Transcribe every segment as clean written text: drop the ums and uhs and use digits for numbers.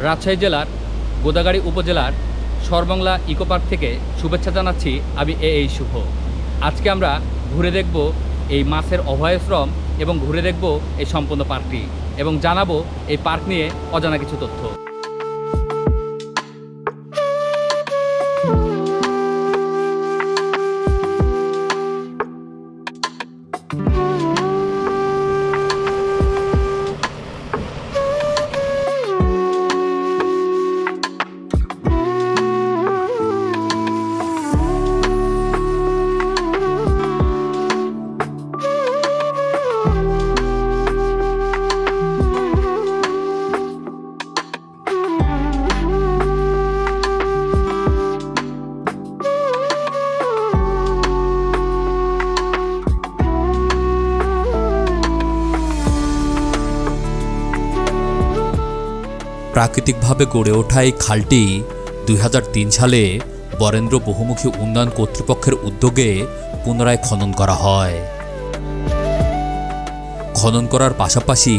রাজশাহী জেলার গোদাগাড়ী উপজেলার সরবাংলা eco park থেকে শুভেচ্ছা জানাচ্ছি আমি এই শুভ। আজকে আমরা ঘুরে দেখব এই মাছের অভয়াশ্রম এবং ঘুরে দেখব এই সম্পূর্ণ পার্কটি এবং জানাবো এই পার্ক নিয়ে অজানা কিছু তথ্য। প্রাকৃতিকভাবে গড়ে ওঠা এই খালটি ২০০৩ সালে বরেন্দ্র বহুমুখী উন্নয়ন কর্তৃপক্ষের উদ্যোগে পুনরায় খনন করা হয়। খনন করার পাশাপাশি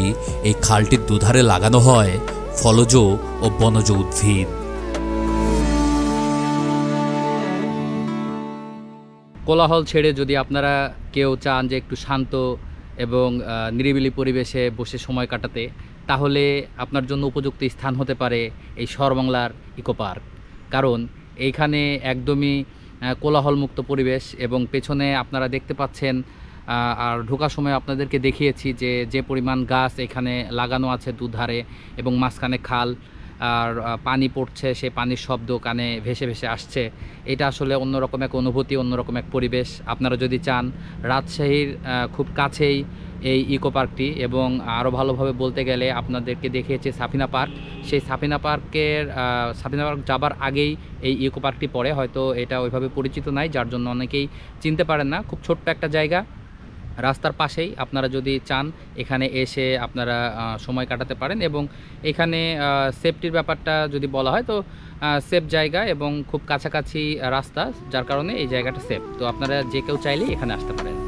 এই খালটির দুধারে লাগানো হয় ফলজ ও বনজ উদ্ভিদ। কোলাহল ছেড়ে যদি আপনারা কেউ চান যে একটু শান্ত এবং নিরিবিলি পরিবেশে বসে সময় কাটাতে, তাহলে আপনার জন্য উপযুক্ত স্থান হতে পারে এই সরবাংলার ইকো পার্ক। কারণ এইখানে একদমই কোলাহলমুক্ত পরিবেশ এবং পেছনে আপনারা দেখতে পাচ্ছেন আর ঢোকার সময় আপনাদেরকে দেখিয়েছি যে পরিমাণ গাছ এখানে লাগানো আছে দুধারে এবং মাঝখানে খাল আর পানি পড়ছে, সেই পানির শব্দ কানে ভেসে ভেসে আসছে। এটা আসলে অন্যরকম এক অনুভূতি, অন্যরকম এক পরিবেশ। আপনারা যদি চান, রাজশাহীর খুব কাছেই এই ইকো পার্কটি এবং আরও ভালোভাবে বলতে গেলে আপনাদেরকে দেখিয়েছি সাফিনা পার্ক। সেই সাফিনা পার্ক যাবার আগেই এই ইকো পার্কটি পড়ে। হয়তো এটা ওইভাবে পরিচিত নাই, যার জন্য অনেকেই চিনতে পারেন না। খুব ছোট্ট একটা জায়গা, রাস্তার পাশেই। আপনারা যদি চান এখানে এসে আপনারা সময় কাটাতে পারেন এবং এখানে সেফটির ব্যাপারটা যদি বলা হয় তো সেফ জায়গা এবং খুব কাছাকাছি রাস্তা, যার কারণে এই জায়গাটা সেফ। তো আপনারা যে কেউ চাইলেই এখানে আসতে পারেন।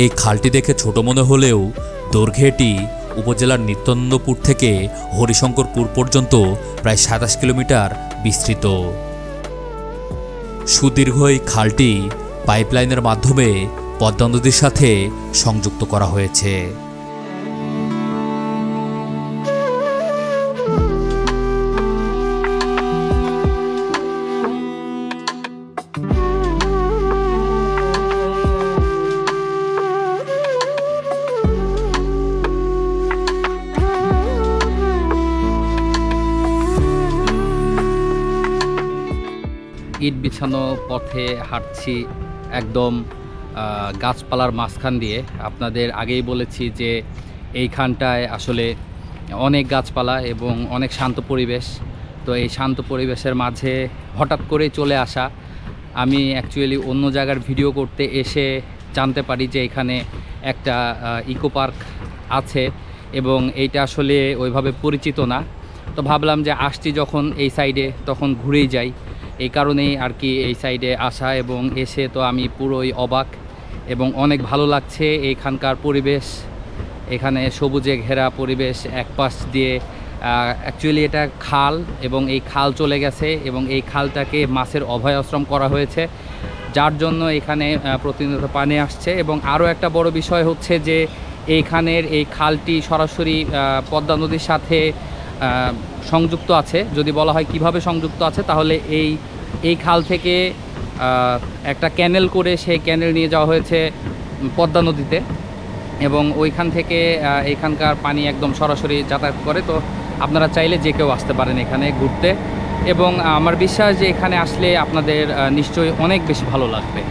এই খালটি দেখে ছোট মনে হলেও দৈর্ঘ্যে এটি উপজেলার নিত্যানন্দপুর থেকে হরিশঙ্করপুর পর্যন্ত প্রায় ২৭ কিলোমিটার বিস্তৃত। সুদীর্ঘ এই খালটি পাইপলাইনের মাধ্যমে পদ্মা নদীর সাথে সংযুক্ত করা হয়েছে। ইট বিছানো পথে হাঁটছি একদম গাছপালার মাঝখান দিয়ে। আপনাদের আগেই বলেছি যে এইখানটায় আসলে অনেক গাছপালা এবং অনেক শান্ত পরিবেশ। তো এই শান্ত পরিবেশের মাঝে হঠাৎ করে চলে আসা, আমি অ্যাকচুয়ালি অন্য জায়গার ভিডিও করতে এসে জানতে পারি যে এখানে একটা ইকো পার্ক আছে এবং এইটা আসলে ওইভাবে পরিচিত না। তো ভাবলাম যে আসছি যখন এই সাইডে, তখন ঘুরেই যাই। এই কারণেই আর কি এই সাইডে আসা এবং এসে তো আমি পুরোই অবাক এবং অনেক ভালো লাগছে এইখানকার পরিবেশ। এখানে সবুজে ঘেরা পরিবেশ, এক পাশ দিয়ে অ্যাকচুয়ালি এটা খাল এবং এই খাল চলে গেছে এবং এই খালটাকে মাছের অভয়াশ্রম করা হয়েছে, যার জন্য এখানে প্রতিনিয়ত পানি আসছে। এবং আরও একটা বড় বিষয় হচ্ছে যে এইখানের এই খালটি সরাসরি পদ্মা নদীর সাথে সংযুক্ত আছে। যদি বলা হয় কিভাবে সংযুক্ত আছে, তাহলে এই খাল থেকে একটা ক্যানেল করে সেই ক্যানেল নিয়ে যাওয়া হয়েছে পদ্মা নদীতে এবং ওইখান থেকে এখানকার পানি একদম সরাসরি যাতায়াত করে। তো আপনারা চাইলে যে কেউ আসতে পারেন এখানে ঘুরতে এবং আমার বিশ্বাস যে এখানে আসলে আপনাদের নিশ্চয়ই অনেক বেশি ভালো লাগবে।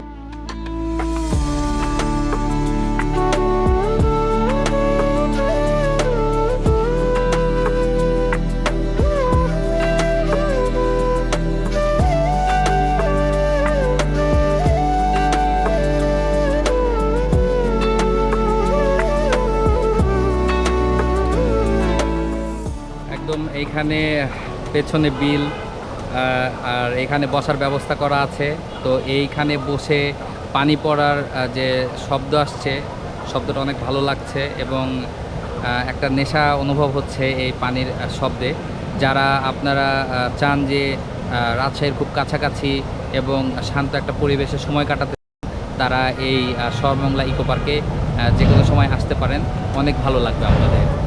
একদম এইখানে পেছনে বিল, আর এখানে বসার ব্যবস্থা করা আছে। তো এইখানে বসে পানি পড়ার যে শব্দ আসছে, শব্দটা অনেক ভালো লাগছে এবং একটা নেশা অনুভব হচ্ছে এই পানির শব্দে। যারা আপনারা চান যে রাজশাহীর খুব কাছাকাছি এবং শান্ত একটা পরিবেশে সময় কাটাতে, তারা এই সরমংলা ইকো পার্কে যে কোনো সময় আসতে পারেন, অনেক ভালো লাগবে আপনাদের।